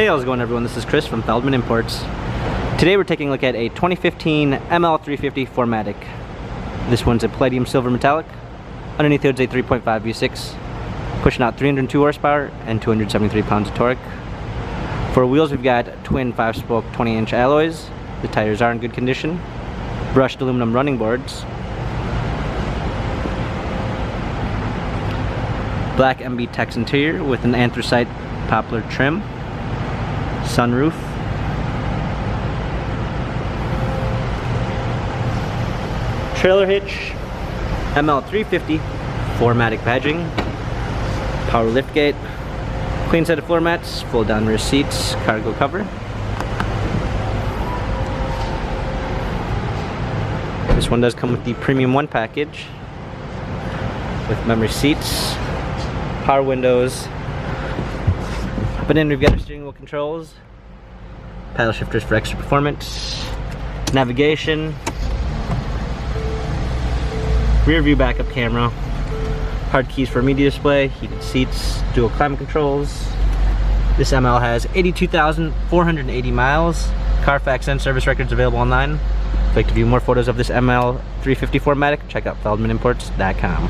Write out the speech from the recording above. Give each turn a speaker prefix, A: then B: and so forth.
A: Hey, how's it going everyone? This is Chris from Feldmann Imports. Today we're taking a look at a 2015 ML350 4MATIC. This one's a palladium silver metallic. Underneath it's a 3.5 V6, pushing out 302 horsepower and 273 pounds of torque. For wheels we've got twin 5-spoke 20-inch alloys. The tires are in good condition. Brushed aluminum running boards. Black MB Tex interior with an anthracite poplar trim. Sunroof. Trailer hitch. ML350 4MATIC badging. Power liftgate. Clean set of floor mats. Fold down rear seats. Cargo cover. This one does come with the Premium 1 package with memory seats, power windows. But then we've got our steering wheel controls, paddle shifters for extra performance, navigation, rear view backup camera, hard keys for media display, heated seats, dual climate controls. This ML has 82,480 miles. Carfax and service records available online. If you'd like to view more photos of this ML350 4MATIC, check out feldmanimports.com.